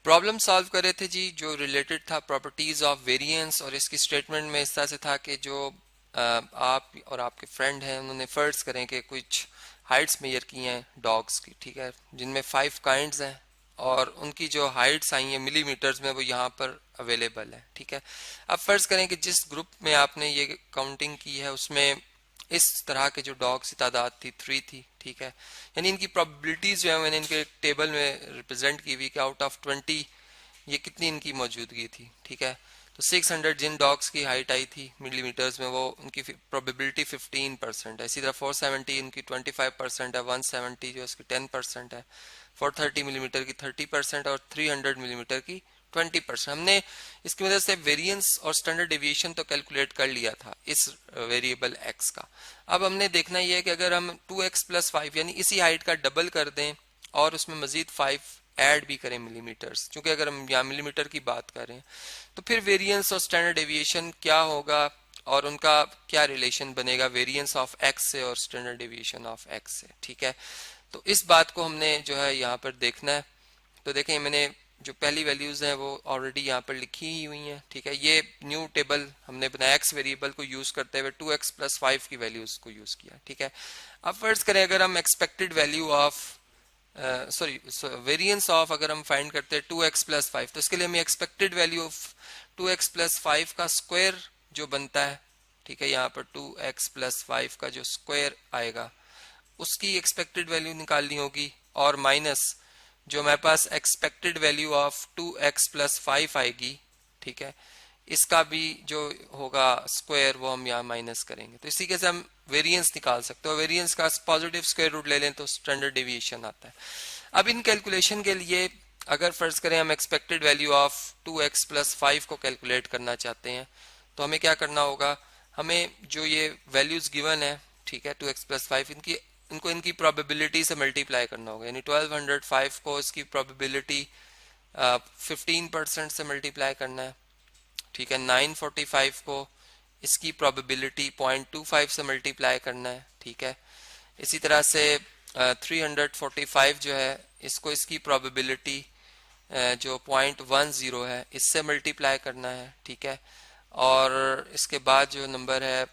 Problem solve कर रहे थे जी, जो रिलेटेड था प्रॉपर्टीज ऑफ वेरिएंस, और इसकी स्टेटमेंट में इस तरह से था कि जो आप और आपके फ्रेंड हैं उन्होंने फर्ज करें कि कुछ हाइट्स मेजर की हैं डॉग्स की, ठीक है, जिनमें 5 काइंड्स हैं और उनकी जो हाइट्स आई हैं मिलीमीटर्स में वो यहाँ पर अवेलेबल है, ठीक है। अब फर्ज करें कि जिस ग्रुप में आपने ये काउंटिंग की है उसमें इस तरह के जो डॉग्स की तादाद थी 3 थी, ठीक है। यानी इनकी प्रोबेबिलिटीज जो है मैंने इनके टेबल में रिप्रेजेंट की हुई कि आउट ऑफ 20 ये कितनी इनकी मौजूदगी थी, ठीक है। तो 600 जिन डॉग्स की हाइट आई थी मिलीमीटर्स में वो उनकी प्रोबेबिलिटी 15% है। इसी तरह 470 इनकी 25% है, 170 जो इसकी 10% है, 430 मिलीमीटर की 30% और 300 मिलीमीटर की 20%। हमने इसकी वजह से वेरिएंस और स्टैंडर्ड डेविएशन तो कैलकुलेट कर लिया था इस वेरिएबल x का। अब हमने देखना ये है कि अगर हम 2x प्लस 5 यानी इसी हाइट का डबल कर दें और उसमें मजीद 5 ऐड भी करें मिलीमीटर्स, क्योंकि अगर हम यहाँ मिलीमीटर की बात करें तो फिर वेरिएंस और स्टैंडर्ड डेविएशन क्या होगा और उनका क्या रिलेशन बनेगा वेरिएंस ऑफ x से और स्टैंडर्ड डेविएशन ऑफ x से, ठीक है। तो इस बात को हमने जो है यहाँ पर देखना है। तो देखें मैंने जो पहली वैल्यूज हैं वो ऑलरेडी यहाँ पर लिखी ही हुई हैं, ठीक है। ये न्यू टेबल हमने बनाया x वेरिएबल को यूज करते हुए 2x प्लस 5 की वैल्यूज को यूज किया, ठीक है। अब फर्ज करें अगर हम expected value of variance of अगर हम फाइंड करते हैं 2x प्लस 5, तो इसके लिए हमें expected value of 2x plus 5 का स्क्वायर जो बनता है, ठीक है, यहाँ पर 2x प्लस 5 का जो स्क्वायर आएगा उसकी एक्सपेक्टेड वैल्यू निकालनी होगी, और माइनस जो हमारे पास expected value of 2x plus 5 आएगी, ठीक है, इसका भी जो होगा स्क्वायर वो हम यहाँ माइनस करेंगे। तो इसी के से हम वेरिएंस निकाल सकते हो। वेरिएंस का पॉजिटिव स्क्वायर रूट ले लें तो स्टैंडर्ड डेविएशन आता है। अब इन कैलकुलेशन के लिए अगर फर्ज करें हम expected value of 2x plus 5 को कैलकुलेट करना चाहते हैं तो हमें क्या करना होगा, हमें जो ये वैल्यूज गिवन है, ठीक है, 2x प्लस 5 इनको इनकी प्रोबेबिलिटी से मल्टीप्लाई करना होगा। यानी 1205 को इसकी प्रोबेबिलिटी 15% से मल्टीप्लाई करना है, ठीक है। 945 को इसकी प्रोबेबिलिटी 0.25 से मल्टीप्लाई करना है, ठीक है। इसी तरह से 345 जो है इसको इसकी प्रोबेबिलिटी जो 0.10 है इससे मल्टीप्लाई करना है, ठीक है। और इसके बाद जो नंबर है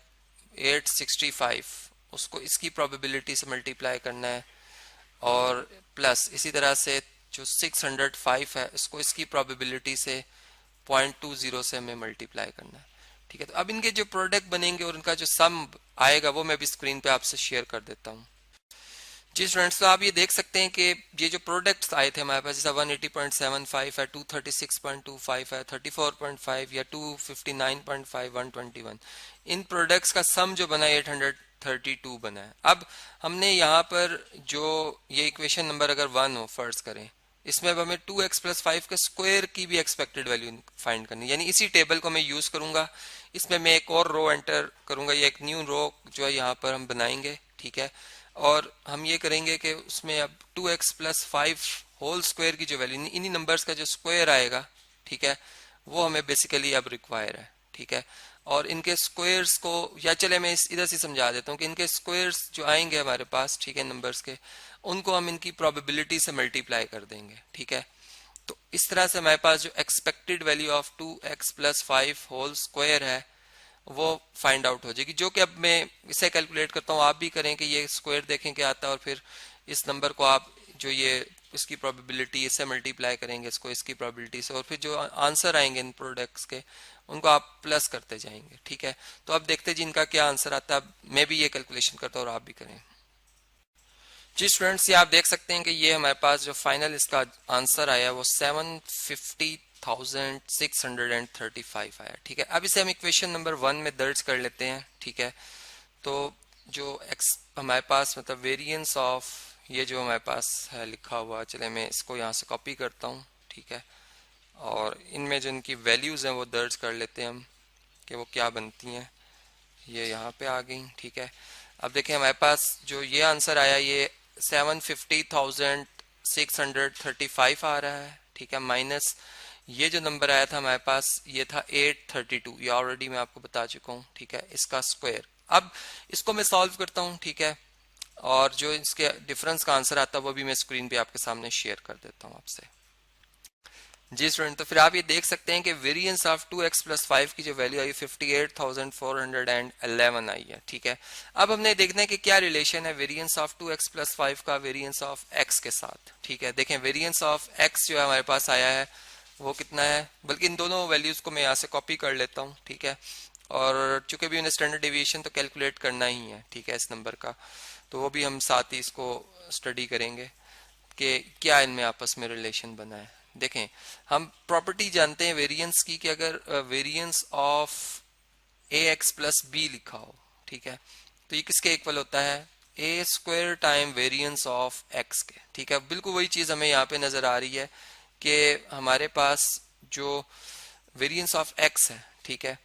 865 उसको इसकी प्रोबेबिलिटी से मल्टीप्लाई करना है, और प्लस इसी तरह से जो 605 है इसको इसकी प्रोबेबिलिटी से 0.20 से हमें मल्टीप्लाई करना है, ठीक है। तो अब इनके जो प्रोडक्ट बनेंगे और उनका जो सम आएगा वो मैं भी स्क्रीन पे आपसे शेयर कर देता हूँ। जी स्टूडेंट्स, तो आप ये देख सकते हैं कि ये जो प्रोडक्ट्स आए थे हमारे पास, जैसा 180.75 है, 236.25 है, 34.5 या 259.5, 121, इन प्रोडक्ट्स का सम जो बना है 832 बना है। अब हमने यहाँ पर जो ये इक्वेशन नंबर अगर 1 हो फर्ज करें, इसमें अब हमें 2x प्लस 5 के स्क्वायर की भी एक्सपेक्टेड वैल्यू फाइंड करनी, यानी इसी टेबल को मैं यूज करूंगा। इसमें मैं एक और रो एंटर करूंगा, ये एक न्यू रो जो है यहाँ पर हम बनाएंगे, ठीक है। और हम ये करेंगे कि उसमें अब 2x प्लस 5 होल स्क्वायर की जो वैल्यू, इन्हीं नंबर्स का जो स्क्वायर आएगा, ठीक है, वो हमें बेसिकली अब रिक्वायर है, ठीक है। और इनके स्क्वायर्स को, या चले मैं इधर से समझा देता हूँ कि इनके स्क्वायर्स जो आएंगे हमारे पास, ठीक है, नंबर्स के, उनको हम इनकी प्रोबेबिलिटी से मल्टीप्लाई कर देंगे, ठीक है। तो इस तरह से हमारे पास जो expected value of 2x plus 5 whole square है वो फाइंड आउट हो जाएगी, जो कि अब मैं इसे कैलकुलेट करता हूँ, आप भी करें कि ये स्क्वायर देखें क्या आता है, और फिर इस नंबर को आप जो ये इसकी प्रोबेबिलिटी इससे मल्टीप्लाई करेंगे इसको इसकी प्रोबेबिलिटी से, और फिर जो आंसर आएंगे इन प्रोडक्ट्स के उनको आप प्लस करते जाएंगे, ठीक है। तो अब देखते हैं जी इनका क्या आंसर आता है। मैं भी ये कैलकुलेशन करता हूँ और आप भी करें। जी स्टूडेंट्स, ये आप देख सकते हैं कि ये हमारे पास जो फाइनल इसका आंसर आया वो 750,635 आया, ठीक है। अब इसे हम इक्वेशन नंबर 1 में दर्ज कर लेते हैं, ठीक है। तो जो हमारे पास मतलब वेरिएंस ऑफ ये जो हमारे पास है लिखा हुआ, चले मैं इसको यहाँ से कॉपी करता हूँ, ठीक है। और इनमें जो इनकी वैल्यूज़ हैं वो दर्ज कर लेते हैं हम कि वो क्या बनती हैं। ये यहाँ पे आ गई, ठीक है। अब देखें हमारे पास जो ये आंसर आया ये 750,635 आ रहा है, ठीक है, माइनस ये जो नंबर आया था हमारे पास ये था 832, ये ऑलरेडी मैं आपको बता चुका हूँ, ठीक है, इसका स्क्वायर। अब इसको मैं सॉल्व करता हूँ, ठीक है, और जो इसके डिफरेंस का आंसर आता है वो भी मैं स्क्रीन पे आपके सामने शेयर कर देता हूँ आपसे। जी स्टूडेंट, तो फिर आप ये देख सकते हैं कि वेरिएंस ऑफ 2x+5 की जो वैल्यू आई 58,411 आई है। ठीक है, अब हमने देखना है कि क्या रिलेशन है वेरिएंस ऑफ 2x+5 का वेरिएंस ऑफ x के साथ। ठीक है, देखें वेरिएंस ऑफ x जो है हमारे पास आया है वो कितना है, बल्कि इन दोनों वैल्यूज को मैं यहाँ से कॉपी कर लेता हूँ। ठीक है, और चूंकि भी उन्हें स्टैंडर्ड डेविएशन तो कैलकुलेट करना ही है, ठीक है, इस नंबर का, तो वो भी हम साथ ही इसको स्टडी करेंगे कि क्या इनमें आपस में रिलेशन बना है। देखें, हम प्रॉपर्टी जानते हैं वेरिएंस की कि अगर variance of a x plus b लिखा हो, ठीक है, तो ये किसके इक्वल होता है, a square time variance of X के। ठीक है, बिल्कुल वही चीज हमें यहाँ पे नजर आ रही है कि हमारे पास जो वेरिएंस ऑफ एक्स है, ठीक है,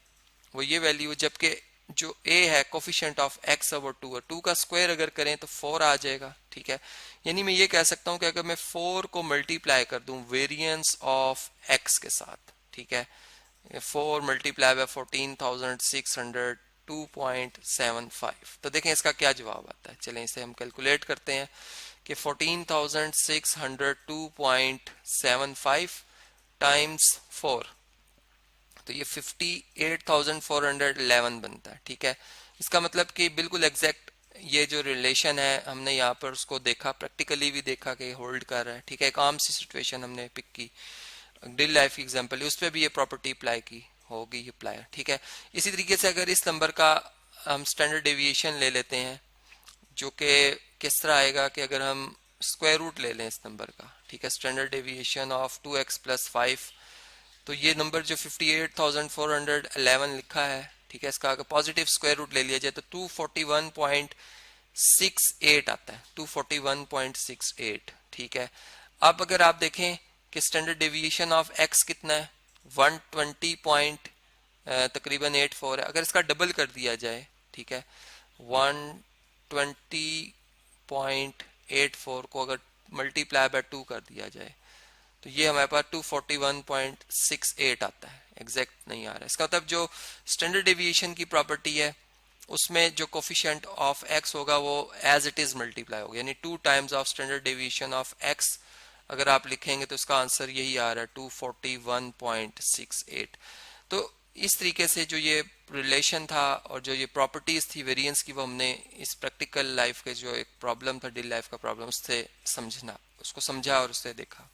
वो ये वैल्यू, जबकि जो a है कोफिशिएंट ऑफ x है वो 2 है, 2 का स्क्वायर अगर करें तो 4 आ जाएगा। ठीक है, यानी मैं ये कह सकता हूं कि अगर मैं 4 को मल्टीप्लाई कर दूं वेरिएंस ऑफ x के साथ, ठीक है, 4 मल्टीप्लाई बाय 14,602.75, तो देखें इसका क्या जवाब आता है। चलें इसे हम कैलकुलेट करते हैं कि 14,602.75 टाइम्स 4, तो ये 58,411 बनता है। ठीक है, इसका मतलब कि बिल्कुल एग्जैक्ट ये जो रिलेशन है हमने यहाँ पर उसको देखा, प्रैक्टिकली भी देखा कि होल्ड कर रहा है। ठीक है, एक आम सी सिचुएशन हमने पिक की, डेली लाइफ एग्जांपल, उस पर भी ये प्रॉपर्टी अप्लाई की होगी अप्लाई। ठीक है, इसी तरीके से अगर इस नंबर का हम स्टैंडर्ड डेविएशन ले लेते हैं, जो कि किस तरह आएगा कि अगर हम स्क्वायर रूट ले लें इस नंबर का, ठीक है, स्टैंडर्ड डेविएशन ऑफ 2x+5, तो ये नंबर जो 58,411 लिखा है, ठीक है, इसका अगर पॉजिटिव स्क्वायर रूट ले लिया जाए तो 241.68 आता है, 241.68। ठीक है, अब अगर आप देखें कि स्टैंडर्ड डेविएशन ऑफ एक्स कितना है, 120 पॉइंट तकरीबन 84 है। अगर इसका डबल कर दिया जाए, ठीक है, 120.84 को अगर मल्टीप्लाई बाय 2 कर दिया जाए तो ये हमारे पास 241.68 आता है, एग्जैक्ट नहीं आ रहा है। इसका मतलब जो स्टैंडर्ड डेविएशन की प्रॉपर्टी है उसमें जो कोफिशिएंट ऑफ एक्स होगा वो एज इट इज मल्टीप्लाई होगा, यानी 2 times of standard deviation of x अगर आप लिखेंगे तो इसका आंसर यही आ रहा है 241.68। तो इस तरीके से जो ये रिलेशन था और जो ये प्रॉपर्टीज थी वेरिएंस की, वो हमने इस प्रैक्टिकल लाइफ के जो एक प्रॉब्लम था, डेली लाइफ का प्रॉब्लम, उससे समझना, उसको समझा और उससे देखा।